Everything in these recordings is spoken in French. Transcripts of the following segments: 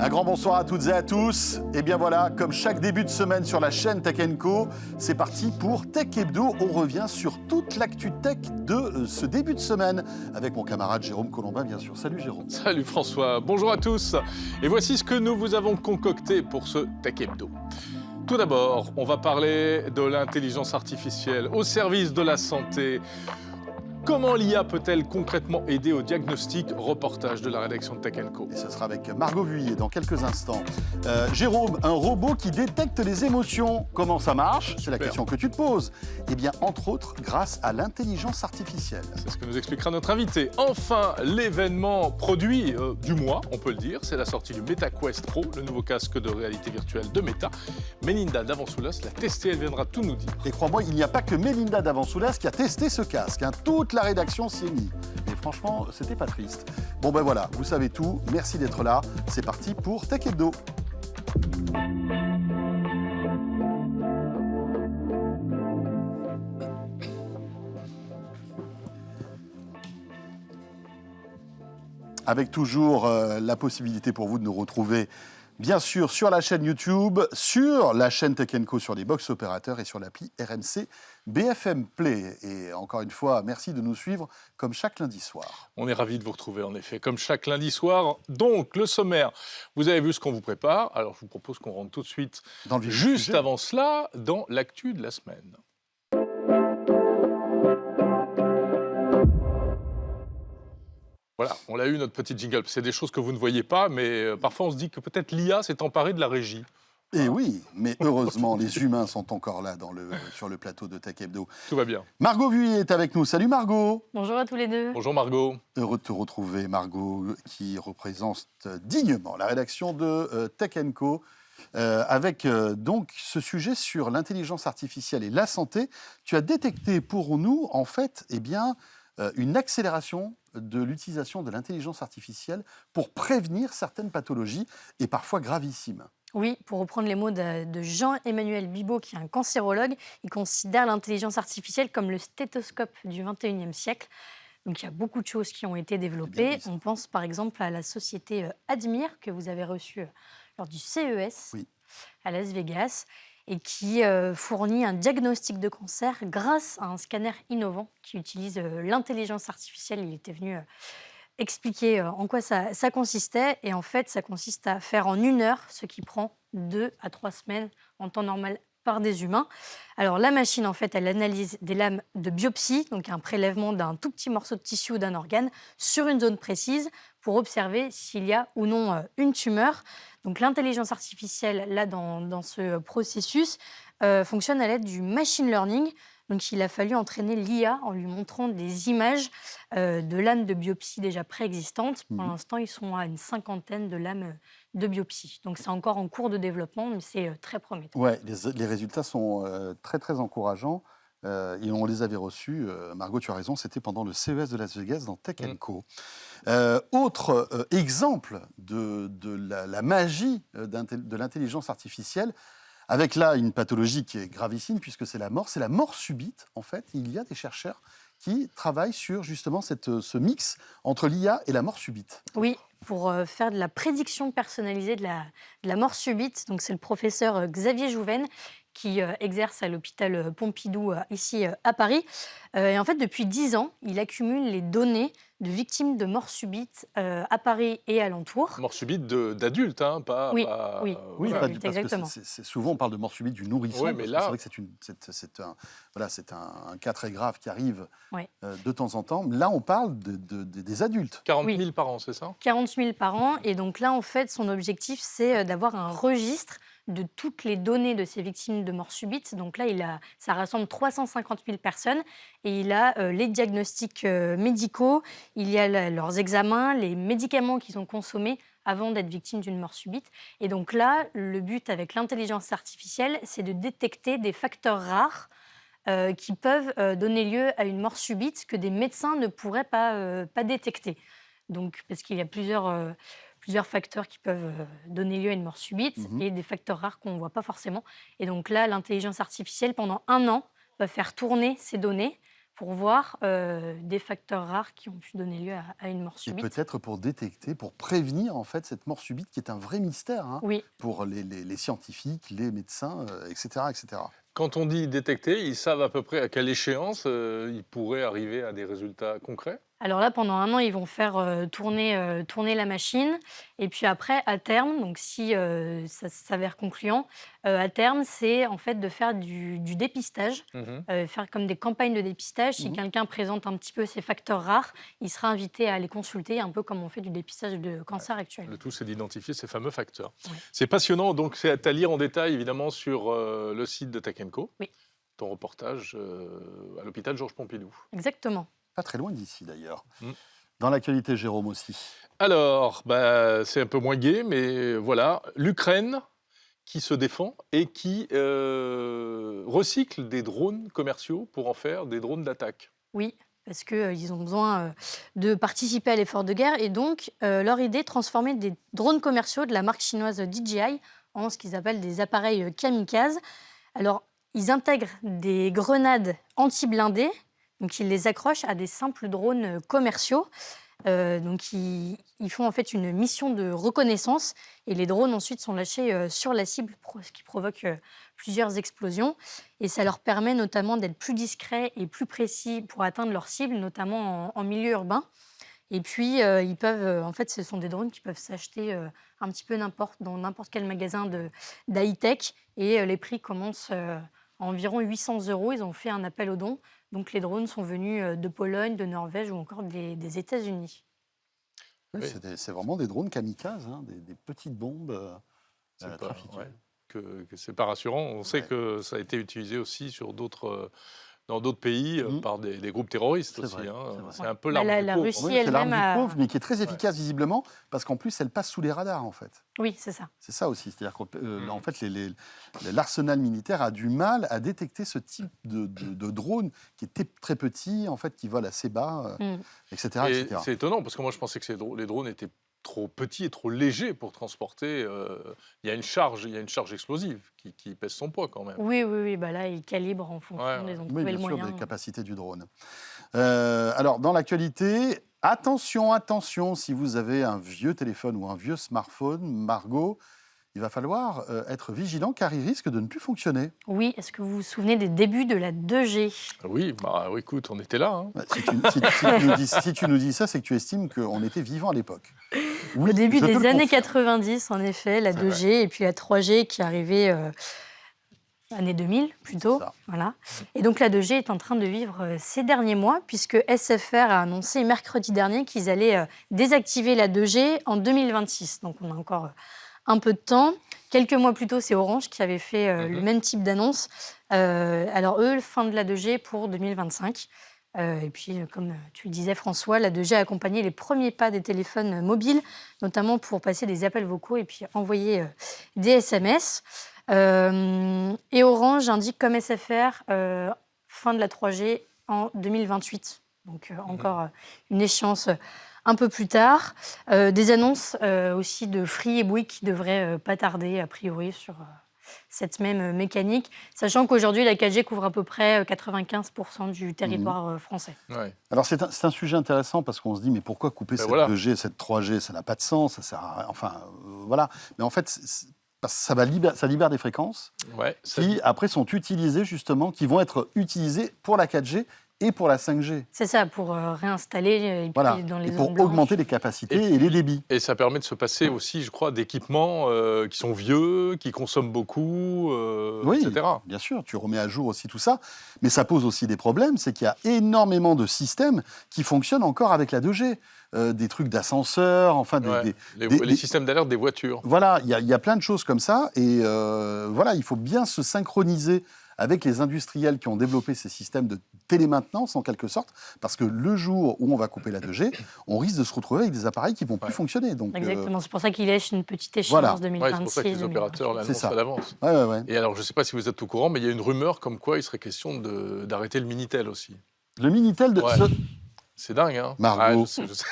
Un grand bonsoir à toutes et à tous. Et bien voilà, comme chaque début de semaine sur la chaîne Tech Co, c'est parti pour Tech Hebdo. On revient sur toute l'actu tech de ce début de semaine avec mon camarade Jérôme Colombin, bien sûr. Salut Jérôme. Salut François, bonjour à tous. Et voici ce que nous vous avons concocté pour ce Tech Hebdo. Tout d'abord, on va parler de l'intelligence artificielle au service de la santé. Comment l'IA peut-elle concrètement aider au diagnostic? Reportage de la rédaction de Tech Co. Et ce sera avec Margot Vuillet dans quelques instants. Jérôme, un robot qui détecte les émotions, comment ça marche? C'est la question que tu te poses. Eh bien, entre autres, grâce à l'intelligence artificielle. C'est ce que nous expliquera notre invité. Enfin, l'événement produit du mois, on peut le dire, c'est la sortie du MetaQuest Pro, le nouveau casque de réalité virtuelle de Meta. Melinda Davansoulas l'a testé, elle viendra tout nous dire. Et crois-moi, il n'y a pas que Melinda Davansoulas qui a testé ce casque. Toute la rédaction s'y est mise. Et franchement, c'était pas triste. Bon ben voilà, vous savez tout. Merci d'être là. C'est parti pour Tech Hebdo. Avec toujours la possibilité pour vous de nous retrouver, bien sûr, sur la chaîne YouTube, sur la chaîne Tech Co, sur les box opérateurs et sur l'appli RMC BFM Play. Et encore une fois, merci de nous suivre comme chaque lundi soir. On est ravis de vous retrouver, en effet, comme chaque lundi soir. Donc, le sommaire, vous avez vu ce qu'on vous prépare. Alors, je vous propose qu'on rentre tout de suite, Dans le vif du juste sujet. avant cela, dans l'actu de la semaine. Voilà, on l'a eu, notre petit jingle. C'est des choses que vous ne voyez pas, mais parfois on se dit que peut-être l'IA s'est emparée de la régie. Et oui, mais heureusement, les humains sont encore là sur le plateau de Tech Hebdo. Tout va bien. Margot Vuillet est avec nous. Salut Margot. Bonjour à tous les deux. Bonjour Margot. Heureux de te retrouver, Margot, qui représente dignement la rédaction de Tech Co. Avec donc ce sujet sur l'intelligence artificielle et la santé. Tu as détecté pour nous, en fait, une accélération de l'utilisation de l'intelligence artificielle pour prévenir certaines pathologies et parfois gravissimes. Oui, pour reprendre les mots de Jean-Emmanuel Bibeau, qui est un cancérologue, il considère l'intelligence artificielle comme le stéthoscope du 21e siècle. Donc il y a beaucoup de choses qui ont été développées. On pense par exemple à la société Admire, que vous avez reçue lors du CES à Las Vegas, et qui fournit un diagnostic de cancer grâce à un scanner innovant qui utilise l'intelligence artificielle. Il était venu expliquer en quoi ça consistait. Et en fait, ça consiste à faire en 1 heure ce qui prend 2 à 3 semaines en temps normal par des humains. Alors la machine, en fait, elle analyse des lames de biopsie, donc un prélèvement d'un tout petit morceau de tissu ou d'un organe sur une zone précise pour observer s'il y a ou non une tumeur. Donc l'intelligence artificielle, là, dans ce processus, fonctionne à l'aide du machine learning. Donc il a fallu entraîner l'IA en lui montrant des images de lames de biopsie déjà préexistantes. Pour l'instant, ils sont à une 50aine de lames de biopsie. Donc c'est encore en cours de développement, mais c'est très prometteur. Ouais, les résultats sont très très encourageants. Et on les avait reçus, Margot, tu as raison, c'était pendant le CES de Las Vegas dans Tech Co. Autre exemple de la magie de l'intelligence artificielle, avec là une pathologie qui est gravissime puisque c'est la mort subite en fait. Il y a des chercheurs qui travaillent sur justement ce mix entre l'IA et la mort subite. Oui, pour faire de la prédiction personnalisée de la mort subite. Donc c'est le professeur Xavier Jouven qui exerce à l'hôpital Pompidou ici à Paris. Et en fait, depuis 10 ans, il accumule les données de victimes de mort subite à Paris et alentours. Mort subite d'adultes, hein, pas... Oui, pas- oui. Oui, voilà. parce exactement. que souvent on parle de mort subite du nourrisson. Oui, mais parce que là- c'est vrai que c'est un cas très grave qui arrive Oui. de temps en temps. Là, on parle des adultes. 40 Oui. 000 par an, c'est ça? 40 000 par an. Et donc là, en fait, son objectif, c'est d'avoir un registre de toutes les données de ces victimes de mort subite. Donc là, ça rassemble 350 000 personnes et il a les diagnostics médicaux, il y a leurs examens, les médicaments qu'ils ont consommés avant d'être victimes d'une mort subite. Et donc là, le but avec l'intelligence artificielle, c'est de détecter des facteurs rares qui peuvent donner lieu à une mort subite que des médecins ne pourraient pas détecter. Donc, parce qu'il y a plusieurs facteurs qui peuvent donner lieu à une mort subite et des facteurs rares qu'on ne voit pas forcément. Et donc là, l'intelligence artificielle, pendant 1 an, va faire tourner ces données pour voir des facteurs rares qui ont pu donner lieu à une mort Et subite. peut-être pour détecter, pour prévenir en fait cette mort subite qui est un vrai mystère Oui, pour les scientifiques, les médecins, etc., etc. Quand on dit détecter, ils savent à peu près à quelle échéance ils pourraient arriver à des résultats concrets? alors là, pendant 1 an, ils vont faire tourner la machine. Et puis après, à terme, donc si ça s'avère concluant, à terme, c'est en fait de faire du dépistage, Mhm. faire comme des campagnes de dépistage. Si Mhm. quelqu'un présente un petit peu ces facteurs rares, il sera invité à les consulter, un peu comme on fait du dépistage de cancer actuel. Le tout, c'est d'identifier ces fameux facteurs. Oui. C'est passionnant, donc c'est à lire en détail, évidemment, sur le site de Tech Co. Oui. Ton reportage à l'hôpital Georges Pompidou. Exactement. Pas très loin d'ici d'ailleurs. Mm. Dans l'actualité, Jérôme aussi. Alors, c'est un peu moins gai, mais voilà, l'Ukraine qui se défend et qui recycle des drones commerciaux pour en faire des drones d'attaque. Oui, parce qu'ils ont besoin de participer à l'effort de guerre. Et donc, leur idée, transformer des drones commerciaux de la marque chinoise DJI en ce qu'ils appellent des appareils kamikazes. Alors, ils intègrent des grenades anti-blindées, donc ils les accrochent à des simples drones commerciaux. Donc, ils font en fait une mission de reconnaissance et les drones ensuite sont lâchés sur la cible, ce qui provoque plusieurs explosions. Et ça leur permet notamment d'être plus discrets et plus précis pour atteindre leur cible, notamment en milieu urbain. Et puis, ils peuvent, en fait, ce sont des drones qui peuvent s'acheter un petit peu dans n'importe quel magasin d'high-tech. Et les prix commencent à environ 800 €. Ils ont fait un appel aux dons. Donc, les drones sont venus de Pologne, de Norvège ou encore des États-Unis. Oui, Oui. c'est vraiment des drones kamikazes, des petites bombes C'est pas- trafiquées. ouais, que c'est pas rassurant. On sait Ouais. que ça a été utilisé aussi dans d'autres pays Mhm. par des groupes terroristes C'est aussi. vrai, hein. c'est vrai. C'est un peu Bah, l'arme du la pauvre. Russie, Oui, c'est l'arme elle-même du a- pauvre, mais qui est très efficace visiblement, parce qu'en plus, elle passe sous les radars, en fait. Oui, c'est ça. C'est ça aussi. C'est-à-dire qu'en fait, l'arsenal militaire a du mal à détecter ce type de drone qui est très petit, en fait, qui vole assez bas, Mm. etc., Et etc. c'est étonnant parce que moi je pensais que les drones étaient trop petits et trop légers pour transporter. Il y a une charge explosive qui pèse son poids quand même. Oui. Bah là, ils calibrent en fonction. Ouais, ouais. Ils ont Oui, trouvé bien le sûr, moyen. des capacités du drone. Alors, dans l'actualité, attention, si vous avez un vieux téléphone ou un vieux smartphone, Margot, il va falloir être vigilant car il risque de ne plus fonctionner. Oui, est-ce que vous vous souvenez des débuts de la 2G? Oui, oui, écoute, on était là. Hein. Si tu nous dis ça, c'est que tu estimes qu'on était vivant à l'époque. Oui, Au début je te des le années confirme. 90, en effet, la C'est 2G et puis la 3G qui arrivait année 2000 plutôt. C'est ça. Voilà. Et donc la 2G est en train de vivre ces derniers mois puisque SFR a annoncé mercredi dernier qu'ils allaient désactiver la 2G en 2026. Donc on a encore un peu de temps. Quelques mois plus tôt, c'est Orange qui avait fait le même type d'annonce. Alors eux, fin de la 2G pour 2025. Et puis, comme tu le disais, François, la 2G a accompagné les premiers pas des téléphones mobiles, notamment pour passer des appels vocaux et puis envoyer des SMS. Et Orange indique comme SFR fin de la 3G en 2028. Donc encore une échéance un peu plus tard. Des annonces aussi de Free et Bouygues qui devraient pas tarder, a priori, sur cette même mécanique, sachant qu'aujourd'hui, la 4G couvre à peu près 95% du territoire français. Ouais. Alors, c'est un sujet intéressant parce qu'on se dit, mais pourquoi couper cette voilà. 2G, cette 3G? Ça n'a pas de sens, ça sert à rien. Enfin, voilà. Mais en fait, parce que ça libère des fréquences Ouais, qui, après, sont utilisées, justement, qui vont être utilisées pour la 4G et pour la 5G. C'est ça, pour réinstaller et Voilà. puis dans les Et pour zones blanches. augmenter les capacités et les débits. Et ça permet de se passer aussi, je crois, d'équipements qui sont vieux, qui consomment beaucoup, Oui, etc. bien sûr, tu remets à jour aussi tout ça, mais ça pose aussi des problèmes, c'est qu'il y a énormément de systèmes qui fonctionnent encore avec la 2G, des trucs d'ascenseur, enfin Ouais. Les des- systèmes d'alerte des voitures. voilà, il y a plein de choses comme ça, et voilà, il faut bien se synchroniser avec les industriels qui ont développé ces systèmes de télémaintenance en quelque sorte, parce que le jour où on va couper la 2G, on risque de se retrouver avec des appareils qui vont plus fonctionner. Donc, Exactement, c'est pour ça qu'il laisse une petite échéance voilà. Ouais, 2026. c'est pour ça que les opérateurs 2028. l'annoncent ça. à l'avance. ouais. Et alors, je ne sais pas si vous êtes au courant, mais il y a une rumeur comme quoi il serait question d'arrêter le Minitel aussi. Le Minitel, Ouais. C'est dingue, hein. Margot. Je sais.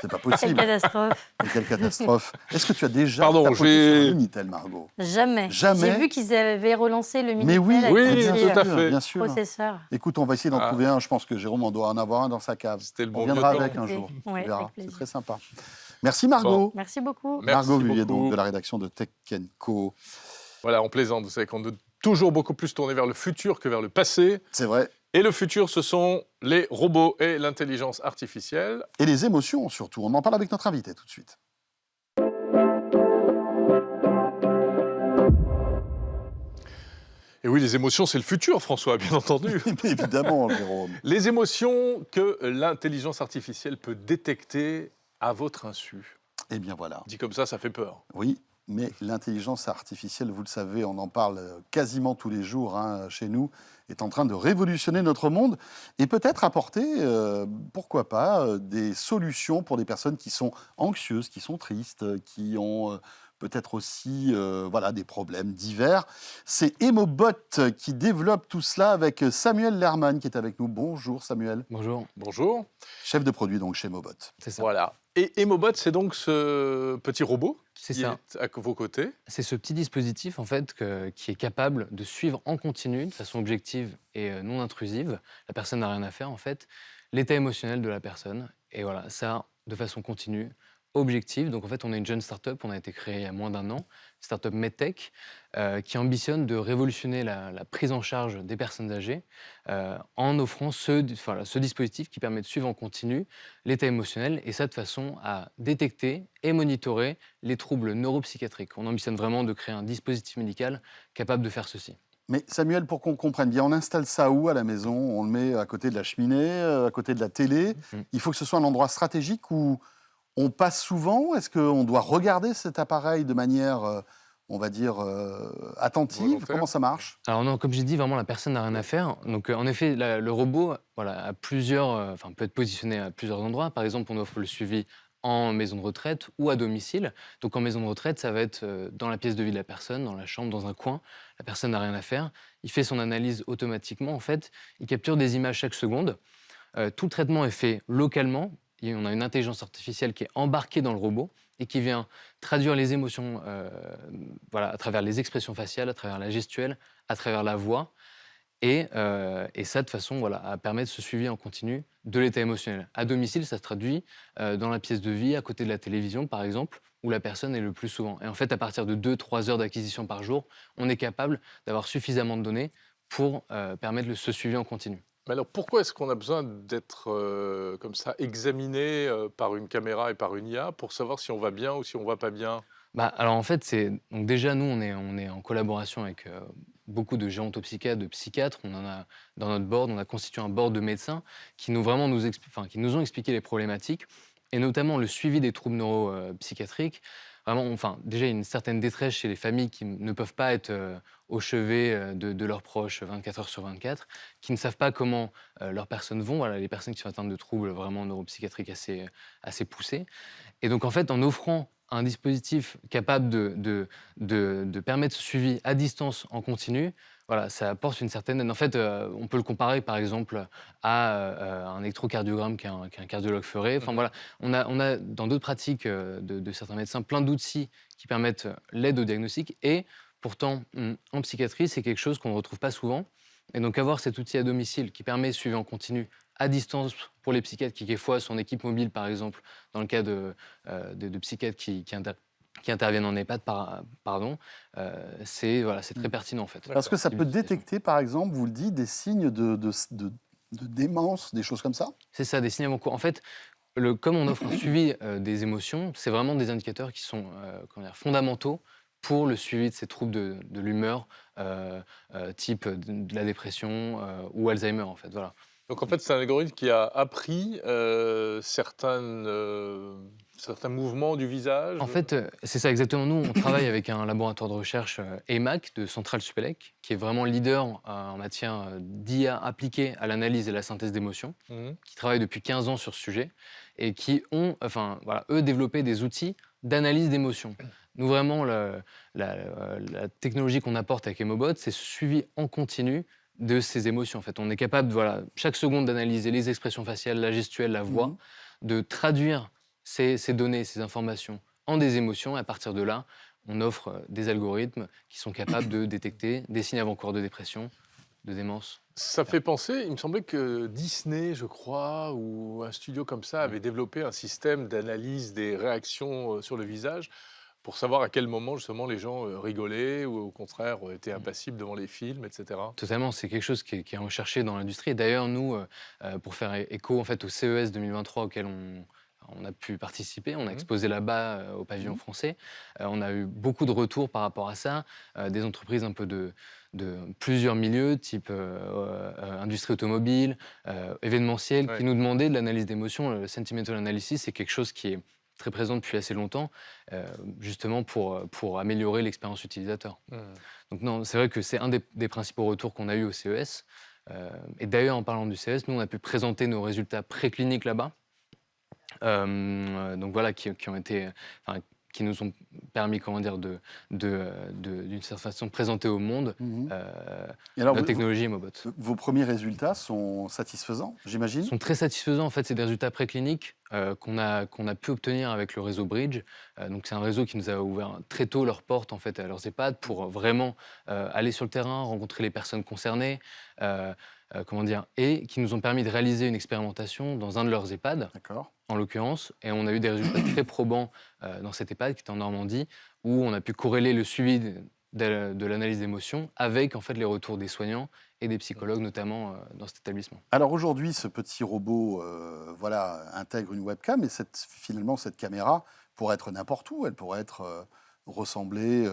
C'est pas Quelle possible. catastrophe. Mais quelle catastrophe. Est-ce que tu as déjà Pardon, tapoté j'ai- sur le Minitel, Margot? Jamais. Jamais. J'ai vu qu'ils avaient relancé le Mais Minitel oui, avec Oui, un bien petit, tout à sûr, fait. bien sûr. processeur. Écoute, on va essayer d'en Ah. trouver un. Je pense que Jérôme en doit en avoir un dans sa cave. C'était le On bon viendra vieux temps. avec un jour. Ouais, Tu verras. avec C'est plaisir. très sympa. Merci Margot. Merci beaucoup. Merci Margot Vuillet, beaucoup. donc, de la rédaction de Tech Co. Voilà, on plaisante. Vous savez qu'on doit toujours beaucoup plus tourner vers le futur que vers le passé. C'est vrai. Et le futur, ce sont les robots et l'intelligence artificielle. Et les émotions, surtout. On en parle avec notre invité tout de suite. Et oui, les émotions, c'est le futur, François, bien entendu. Mais évidemment, Jérôme. Les émotions que l'intelligence artificielle peut détecter à votre insu. Eh bien voilà. Dit comme ça fait peur. Oui, mais l'intelligence artificielle, vous le savez, on en parle quasiment tous les jours hein, chez nous, est en train de révolutionner notre monde et peut-être apporter, pourquoi pas, des solutions pour des personnes qui sont anxieuses, qui sont tristes, qui ont peut-être aussi voilà, des problèmes divers. C'est Emobot qui développe tout cela avec Samuel Lerman qui est avec nous. Bonjour Samuel. Bonjour, Bonjour. Chef de produit donc chez Emobot. c'est ça. Voilà. Et Emobot, c'est donc ce petit robot C'est qui ça. est à vos côtés. C'est ce petit dispositif en fait qui est capable de suivre en continu, de façon objective et non intrusive. La personne n'a rien à faire en fait. L'état émotionnel de la personne et voilà ça de façon continue, objective. Donc en fait on est une jeune start-up, on a été créé il y a moins d'1 an, start-up MedTech qui ambitionne de révolutionner la prise en charge des personnes âgées en offrant ce dispositif qui permet de suivre en continu l'état émotionnel et ça de façon à détecter et monitorer les troubles neuropsychiatriques. On ambitionne vraiment de créer un dispositif médical capable de faire ceci. Mais Samuel, pour qu'on comprenne bien, on installe ça où à la maison? On le met à côté de la cheminée, à côté de la télé. Il faut que ce soit un endroit stratégique où on passe souvent. Est-ce qu'on doit regarder cet appareil de manière, on va dire, attentive? Volontaire. Comment ça marche? Alors non, comme j'ai dit, vraiment la personne n'a rien à faire. Donc en effet, le robot voilà, peut être positionné à plusieurs endroits. Par exemple, on offre le suivi en maison de retraite ou à domicile. Donc en maison de retraite, ça va être dans la pièce de vie de la personne, dans la chambre, dans un coin. La personne n'a rien à faire. Il fait son analyse automatiquement. En fait, il capture des images chaque seconde. Tout le traitement est fait localement. Et on a une intelligence artificielle qui est embarquée dans le robot et qui vient traduire les émotions voilà, à travers les expressions faciales, à travers la gestuelle, à travers la voix. Et ça, de façon voilà, à permettre ce suivi en continu de l'état émotionnel. À domicile, ça se traduit dans la pièce de vie, à côté de la télévision, par exemple, où la personne est le plus souvent. Et en fait, à partir de 2-3 heures d'acquisition par jour, on est capable d'avoir suffisamment de données pour permettre ce suivi en continu. Mais alors pourquoi est-ce qu'on a besoin d'être comme ça examiné par une caméra et par une IA pour savoir si on va bien ou si on va pas bien? Bah, alors en fait, donc déjà, nous, on est en collaboration avec beaucoup de gérontopsychiatres, de psychiatres. On en a dans notre board, on a constitué un board de médecins qui nous ont expliqué les problématiques et notamment le suivi des troubles neuropsychiatriques. Vraiment, déjà, il y a une certaine détresse chez les familles qui ne peuvent pas être au chevet de leurs proches 24 heures sur 24, qui ne savent pas comment leurs personnes vont, voilà, les personnes qui sont atteintes de troubles vraiment neuropsychiatriques assez poussés. Et donc, en fait, en offrant un dispositif capable de permettre ce suivi à distance en continu, voilà, ça apporte une certaine aide. En fait, on peut le comparer, par exemple, à un électrocardiogramme qu'un cardiologue ferait. Enfin, voilà, on a dans d'autres pratiques de certains médecins plein d'outils qui permettent l'aide au diagnostic. Et pourtant, en psychiatrie, c'est quelque chose qu'on ne retrouve pas souvent. Et donc, avoir cet outil à domicile qui permet de suivre en continu à distance pour les psychiatres qui, quelquefois, sont en équipe mobile, par exemple, dans le cas de psychiatres qui interviennent en EHPAD, c'est très pertinent, en fait. Parce que ça C'est peut une utilisation. détecter, par exemple, vous le dites, des signes de démence, des choses comme ça? C'est ça, des signes avant-coureurs. En fait, comme on offre un suivi des émotions, c'est vraiment des indicateurs qui sont fondamentaux pour le suivi de ces troubles de l'humeur, type de la dépression ou Alzheimer, en fait. Voilà. Donc en fait, c'est un algorithme qui a appris certains mouvements du visage. En fait, c'est ça exactement. Nous, on travaille avec un laboratoire de recherche EMAC de Centrale Supélec, qui est vraiment leader en matière d'IA appliquée à l'analyse et la synthèse d'émotions, qui travaille depuis 15 ans sur ce sujet, et qui ont, eux, développé des outils d'analyse d'émotions. Nous, vraiment, la technologie qu'on apporte avec Emobot, c'est ce suivi en continu de ses émotions. En fait, on est capable, voilà, chaque seconde d'analyser les expressions faciales, la gestuelle, la voix, de traduire ces données, ces informations en des émotions. Et à partir de là, on offre des algorithmes qui sont capables de détecter des signes avant-coureurs de dépression, de démence. Ça fait penser, il me semblait que Disney, je crois, ou un studio comme ça, avait développé un système d'analyse des réactions sur le visage pour savoir à quel moment, justement, les gens rigolaient ou, au contraire, étaient impassibles devant les films, etc. Totalement, c'est quelque chose qui est recherché dans l'industrie. Et d'ailleurs, nous, pour faire écho en fait, au CES 2023 auquel on a pu participer, on a exposé là-bas au pavillon français. On a eu beaucoup de retours par rapport à ça, des entreprises un peu de plusieurs milieux, type industrie automobile, événementielle, Ouais. qui nous demandaient de l'analyse d'émotions. Le sentimental analysis, c'est quelque chose qui est très présent depuis assez longtemps, justement pour améliorer l'expérience utilisateur. Donc non, c'est vrai que c'est un des principaux retours qu'on a eu au CES. Et d'ailleurs, en parlant du CES, nous, on a pu présenter nos résultats précliniques là-bas. Donc voilà, qui ont été, enfin, qui nous ont permis, comment dire, d'une certaine façon, de présenter au monde Et alors, notre technologie Emobot. vos premiers résultats sont satisfaisants, j'imagine? Sont très satisfaisants. En fait, c'est des résultats précliniques qu'on a pu obtenir avec le réseau Bridge. Donc, c'est un réseau qui nous a ouvert très tôt leurs portes en fait, à leurs EHPAD pour vraiment aller sur le terrain, rencontrer les personnes concernées, comment dire, et qui nous ont permis de réaliser une expérimentation dans un de leurs EHPAD, D'accord. en l'occurrence. Et on a eu des résultats très probants dans cet EHPAD qui était en Normandie, où on a pu corréler le suivi de l'analyse d'émotions avec en fait, les retours des soignants et des psychologues, notamment dans cet établissement. Alors aujourd'hui, ce petit robot voilà, intègre une webcam, et finalement, cette caméra pourrait être n'importe où. Elle pourrait être ressembler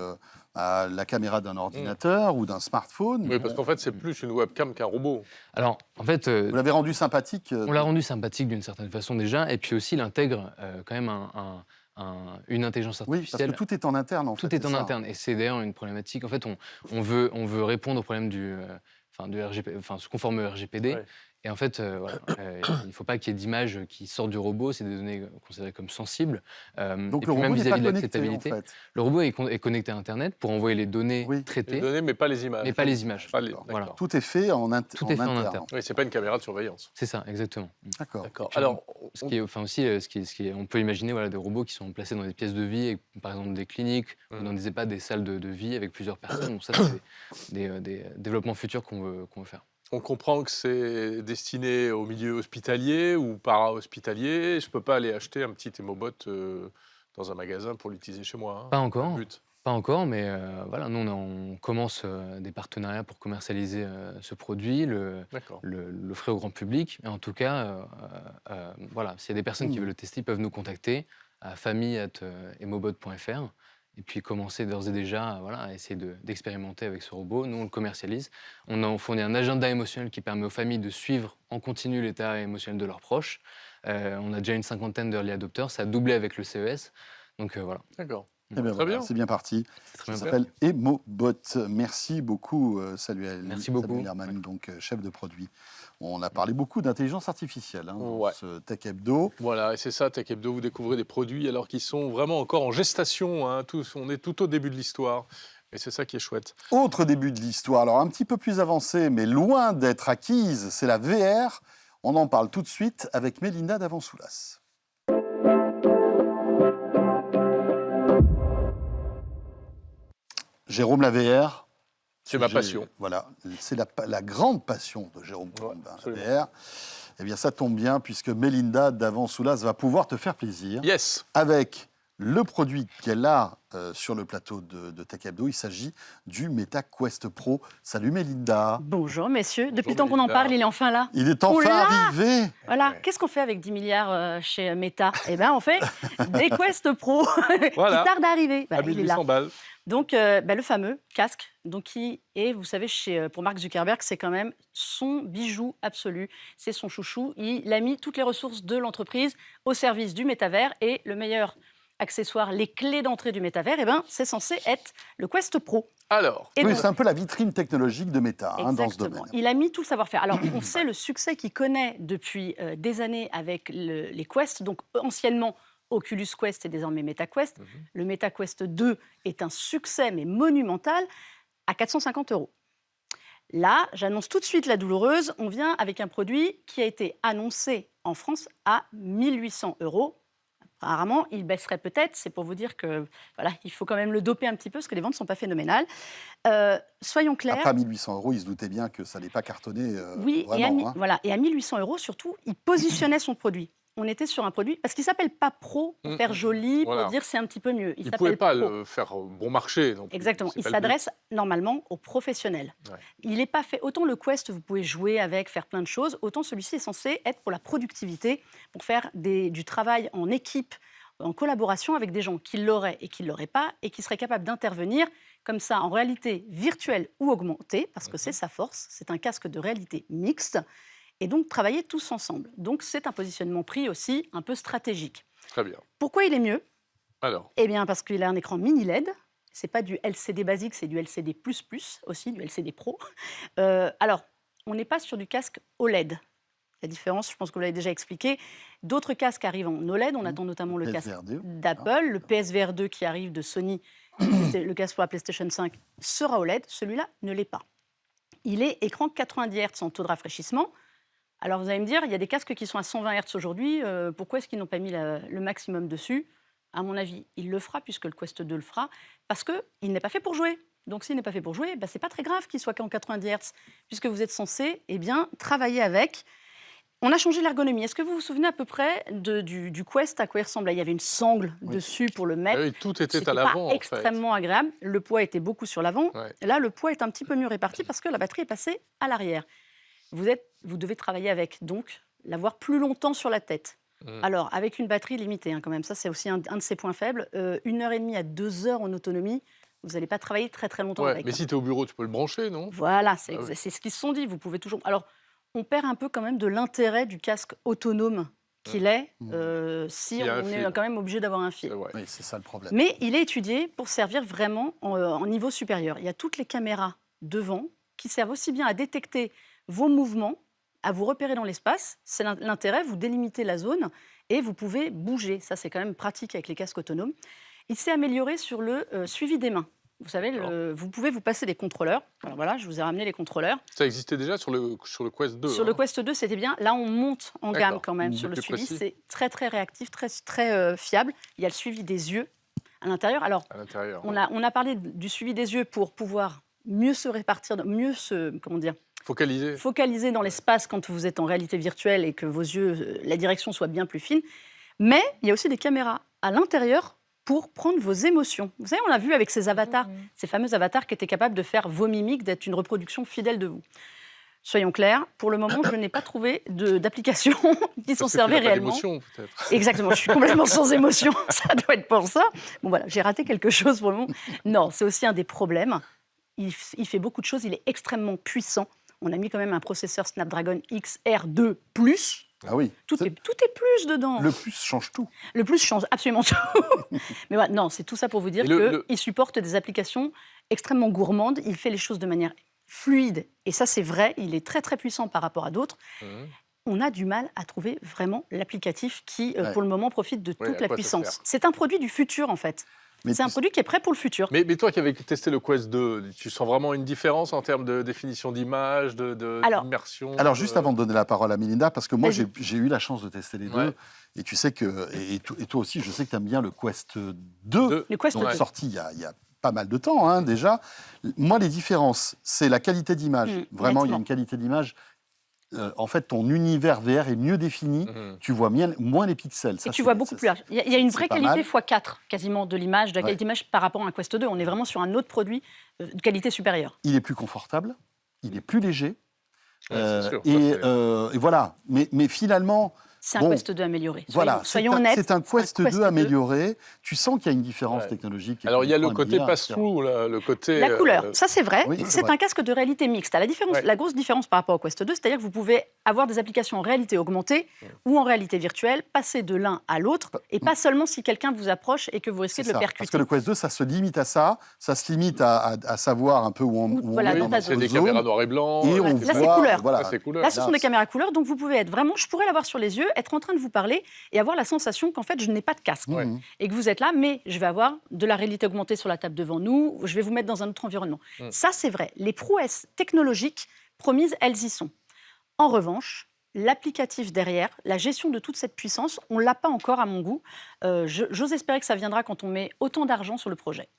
à la caméra d'un ordinateur ou d'un smartphone. Oui, parce qu'en fait, c'est plus une webcam qu'un robot. Alors, en fait, Vous l'avez rendu sympathique. on l'a rendu sympathique d'une certaine façon déjà, et puis aussi, il intègre quand même une intelligence Oui, parce artificielle. que tout est en interne, en fait. Tout est c'est en ça. interne, et c'est d'ailleurs une problématique. En fait, on veut répondre au problème du RGP, se conformer au RGPD. Ouais. Et en fait, voilà, il ne faut pas qu'il y ait d'images qui sortent du robot, c'est des données considérées comme sensibles. Donc et le puis même robot n'est pas vis-à-vis de connecté, en l'acceptabilité. fait. Le robot est connecté à Internet pour envoyer les données Oui. Les traitées, données, mais pas les images. mais pas les images. Pas les- D'accord. Voilà. d'accord. Tout est fait en Tout est fait en interne. Oui, c'est pas une caméra de surveillance. C'est ça, exactement. D'accord. D'accord. puis, Alors, Ce qui est, enfin aussi, on peut imaginer voilà, des robots qui sont placés dans des pièces de vie, avec, par exemple des cliniques, ou dans des EHPAD, des salles de vie avec plusieurs personnes. Donc ça, c'est des développements futurs qu'on veut faire. on comprend que c'est destiné au milieu hospitalier ou para-hospitalier. Je peux pas aller acheter un petit Emobot dans un magasin pour l'utiliser chez moi. Pas C'est encore. le but. Pas encore, mais voilà, nous, on commence des partenariats pour commercialiser ce produit, D'accord. l'offrir au grand public. Et en tout cas, voilà, s'il y a des personnes qui veulent le tester, ils peuvent nous contacter à famille@emobot.fr et puis commencer d'ores et déjà voilà, à essayer d'expérimenter avec ce robot. Nous, on le commercialise. On a fourni un agenda émotionnel qui permet aux familles de suivre en continu l'état émotionnel de leurs proches. On a déjà une 50aine d'early adopters, ça a doublé avec le CES. Donc voilà. D'accord. Eh bien, Très voilà, bien. c'est bien parti. C'est très Ça bien. s'appelle Emobot. Merci beaucoup, Samuel. Merci beaucoup. Samuel Herman, donc chef de produit. On a parlé beaucoup d'intelligence artificielle dans Ouais. ce Tech Hebdo. Voilà, et c'est ça, Tech Hebdo, vous découvrez des produits alors qu'ils sont vraiment encore en gestation. On est tout au début de l'histoire. Et c'est ça qui est chouette. Autre début de l'histoire, alors un petit peu plus avancé, mais loin d'être acquise, c'est la VR. On en parle tout de suite avec Mélinda Davansoulas. Jérôme, la VR. C'est ma passion. Voilà, c'est la grande passion de Jérôme Combin, la absolument. VR. Eh bien, ça tombe bien, puisque Mélinda Davansoulas va pouvoir te faire plaisir Yes. avec le produit qu'elle a sur le plateau de Tech Hebdo. Il s'agit du MetaQuest Pro. Salut Mélinda. Bonjour messieurs, depuis le Bonjour, temps qu'on en Mélinda. parle, il est enfin là. Il est Oh enfin là arrivé. Voilà, Ouais. qu'est-ce qu'on fait avec 10 milliards chez Meta? Eh bien, on fait des Quest Pro Voilà. qui tardent à arriver. Bah, À il est là. 1800 balles. Donc, le fameux casque, donc qui est, vous savez, pour Mark Zuckerberg, c'est quand même son bijou absolu, c'est son chouchou. Il a mis toutes les ressources de l'entreprise au service du métavers, et le meilleur accessoire, les clés d'entrée du métavers, eh ben, c'est censé être le Quest Pro. Alors, Et Oui, donc- c'est un peu la vitrine technologique de Meta dans ce Exactement. domaine. Il a mis tout le savoir-faire. Alors, on sait le succès qu'il connaît depuis des années avec les Quest, donc anciennement Oculus Quest et désormais MetaQuest. Le MetaQuest 2 est un succès, mais monumental, à 450 €. Là, j'annonce tout de suite la douloureuse. On vient avec un produit qui a été annoncé en France à 1 800 €. Apparemment, il baisserait peut-être. C'est pour vous dire que voilà, il faut quand même le doper un petit peu parce que les ventes ne sont pas phénoménales. Soyons clairs. Après, à 1 800 €, il se doutait bien que ça n'allait pas cartonner. Oui, vraiment, hein. voilà. Et à 1 800 € surtout, il positionnait son produit. On était sur un produit, parce qu'il ne s'appelle pas pro, pour faire joli, Voilà. pour dire c'est un petit peu mieux. Il ne s'appelle pouvait pas pro. le faire bon marché. Non plus. Exactement. C'est Il pas le but. s'adresse normalement aux professionnels. Ouais. Il n'est pas fait. Autant le Quest, vous pouvez jouer avec, faire plein de choses, autant celui-ci est censé être pour la productivité, pour faire du travail en équipe, en collaboration avec des gens qui l'auraient et qui ne l'auraient pas, et qui seraient capables d'intervenir comme ça en réalité virtuelle ou augmentée, parce que c'est sa force. C'est un casque de réalité mixte. Et donc travailler tous ensemble. Donc c'est un positionnement prix aussi un peu stratégique. Très bien. Pourquoi il est mieux? Alors, Eh bien parce qu'il a un écran mini LED. C'est pas du LCD basique, c'est du LCD++, aussi du LCD Pro. Alors, on n'est pas sur du casque OLED. La différence, je pense que vous l'avez déjà expliqué. D'autres casques arrivent en OLED. On attend notamment le casque PSVR 2. d'Apple. Le PSVR 2 qui arrive de Sony, le casque pour la PlayStation 5, sera OLED. Celui-là ne l'est pas. Il est écran 90 Hz en taux de rafraîchissement. Alors vous allez me dire, il y a des casques qui sont à 120 Hz aujourd'hui, pourquoi est-ce qu'ils n'ont pas mis le maximum dessus? À mon avis, il le fera, puisque le Quest 2 le fera, parce qu'il n'est pas fait pour jouer. Donc s'il n'est pas fait pour jouer, ce n'est pas très grave qu'il soit qu'en 90 Hz, puisque vous êtes censé travailler avec. On a changé l'ergonomie. Est-ce que vous vous souvenez à peu près du Quest, à quoi il ressemblait? Il y avait une sangle dessus pour le mettre. ah oui, tout était C'était à l'avant. pas en fait. extrêmement agréable. Le poids était beaucoup sur l'avant. Ouais. Là, le poids est un petit peu mieux réparti parce que la batterie est passée à l'arrière. Vous devez travailler avec, donc l'avoir plus longtemps sur la tête. Alors, avec une batterie limitée, quand même, ça c'est aussi un de ses points faibles. 1h30 à 2 heures en autonomie, vous n'allez pas travailler très très longtemps Ouais, avec. mais si tu es au bureau, tu peux le brancher, non? Voilà, c'est Ah oui. c'est ce qu'ils se sont dit. Vous pouvez toujours. Alors, on perd un peu quand même de l'intérêt du casque autonome qu'il est, si S'il y a un on est fil. quand même obligé d'avoir un C'est fil. vrai. Oui, c'est ça le problème. Mais il est étudié pour servir vraiment en niveau supérieur. Il y a toutes les caméras devant qui servent aussi bien à détecter vos mouvements, à vous repérer dans l'espace. C'est l'intérêt, vous délimitez la zone et vous pouvez bouger. Ça, c'est quand même pratique avec les casques autonomes. Il s'est amélioré sur le suivi des mains. Vous savez, vous pouvez vous passer des contrôleurs. Alors voilà, je vous ai ramené les contrôleurs. Ça existait déjà sur le Quest 2. Sur le Quest 2, c'était bien. Là, on monte en gamme D'accord. quand même Beaucoup sur le plus suivi. précis. C'est très, très réactif, très, très fiable. Il y a le suivi des yeux à l'intérieur. Alors, À l'intérieur. on a parlé du suivi des yeux pour pouvoir mieux se répartir, mieux se Focalisé. focaliser dans l'espace quand vous êtes en réalité virtuelle et que vos yeux, la direction soit bien plus fine. Mais il y a aussi des caméras à l'intérieur pour prendre vos émotions. Vous savez, on l'a vu avec ces avatars, ces fameux avatars qui étaient capables de faire vos mimiques, d'être une reproduction fidèle de vous. Soyons clairs, pour le moment, je n'ai pas trouvé d'applications qui s'en Parce que tu servaient n'as pas réellement. d'émotion, peut-être. Exactement, je suis complètement sans émotion, ça doit être pour ça. Bon voilà, j'ai raté quelque chose pour le moment. Non, c'est aussi un des problèmes. Il fait beaucoup de choses, il est extrêmement puissant. On a mis quand même un processeur Snapdragon XR2+. Ah oui. Tout est plus dedans. Le plus change tout. Le plus change absolument tout. Mais voilà, non, c'est tout ça pour vous dire Et qu'il supporte des applications extrêmement gourmandes. Il fait les choses de manière fluide. Et ça, c'est vrai. Il est très, très puissant par rapport à d'autres. On a du mal à trouver vraiment l'applicatif qui, pour le moment, profite de Ouais, toute à la quoi ça puissance. sert. C'est un produit du futur, en fait. Mais C'est un tu- produit qui est prêt pour le futur. Mais toi qui avais testé le Quest 2, tu sens vraiment une différence en termes de définition d'image, Alors- d'immersion Alors, juste avant de donner la parole à Melinda, parce que moi, Vas-y. j'ai eu la chance de tester les Ouais. deux, et tu sais que, et toi aussi, je sais que tu aimes bien le Quest 2, Deux. Le Quest donc 2. sorti il y a pas mal de temps, hein, déjà. Moi, les différences, c'est la qualité d'image. Vraiment, il y a nettement. une qualité d'image. En fait, ton univers VR est mieux défini, tu vois moins les pixels. Et Ça, tu c'est- vois beaucoup ça, plus large. Il y a une c'est vraie pas qualité mal. x4 quasiment de l'image, de la qualité d'image par rapport à un Quest 2. On est vraiment sur un autre produit de qualité supérieure. Il est plus confortable, il est plus léger. Ouais, c'est sûr, ça, et voilà. Mais finalement, C'est un bon, Quest 2 amélioré. voilà, Soyons c'est honnêtes. c'est un Quest 2 2. amélioré. Tu sens qu'il y a une différence Ouais. technologique. Alors, il y a le Écran côté NVIDIA, pass-through, là, le côté... La couleur, ça c'est vrai. oui, c'est c'est vrai. un casque de réalité mixte. Ouais. La grosse différence par rapport au Quest 2, c'est-à-dire que vous pouvez avoir des applications en réalité augmentée ou en réalité virtuelle, passer de l'un à l'autre, et pas seulement si quelqu'un vous approche et que vous risquez C'est de le ça. percuter. Parce que le Quest 2, ça se limite à ça. Ça se limite à savoir un peu où on voilà, est dans dans ta notre C'est des zone. caméras noir et blanc. Et on Là, c'est voit, couleur. voilà. Là, c'est couleur. Là, ce sont des caméras couleur, donc vous pouvez être vraiment. Je pourrais l'avoir sur les yeux être en train de vous parler et avoir la sensation qu'en fait, je n'ai pas de casque. Mhm. Et que vous êtes là, mais je vais avoir de la réalité augmentée sur la table devant nous, je vais vous mettre dans un autre environnement. Ça, c'est vrai. Les prouesses technologiques promises, elles y sont. En revanche, l'applicatif derrière, la gestion de toute cette puissance, on ne l'a pas encore à mon goût. J'ose espérer que ça viendra quand on met autant d'argent sur le projet.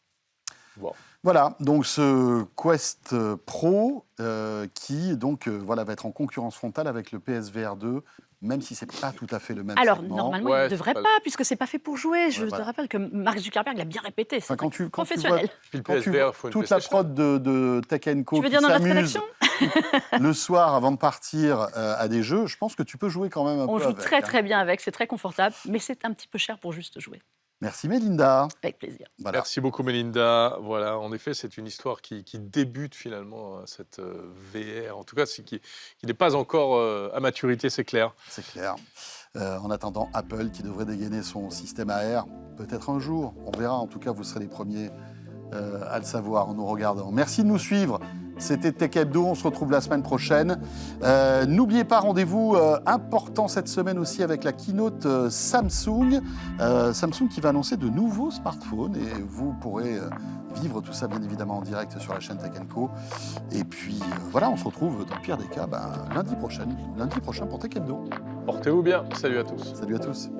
Wow. Voilà, donc ce Quest Pro qui donc voilà, va être en concurrence frontale avec le PSVR 2, même si c'est pas tout à fait le même Alors, segment. normalement, Ouais, il ne devrait c'est pas, puisque c'est pas fait pour jouer. Je te voilà. rappelle que Mark Zuckerberg l'a bien répété. C'est Enfin, quand tu vois professionnel. Puis le quand tu PSVR, vois faut une toute la PlayStation. prod de Tech Co Tu veux qui dire dans notre s'amuse rédaction le soir avant de partir à des jeux, je pense que tu peux jouer quand même un On peu joue avec, très hein. très bien avec, c'est très confortable, mais c'est un petit peu cher pour juste jouer. Merci Mélinda. Avec plaisir. Voilà. Merci beaucoup, Mélinda. Voilà, en effet, c'est une histoire qui débute finalement, cette VR. En tout cas, qui n'est pas encore à maturité, c'est clair. C'est clair. En attendant, Apple qui devrait dégainer son système AR, peut-être un jour, on verra. En tout cas, vous serez les premiers à le savoir en nous regardant. Merci de nous suivre. C'était Tech Hebdo, on se retrouve la semaine prochaine. N'oubliez pas, rendez-vous important cette semaine aussi avec la keynote Samsung. Samsung qui va annoncer de nouveaux smartphones et vous pourrez vivre tout ça bien évidemment en direct sur la chaîne Tech Co. Et puis voilà, on se retrouve dans le pire des cas lundi prochain pour Tech Hebdo. Portez-vous bien. Salut à tous. Salut à tous.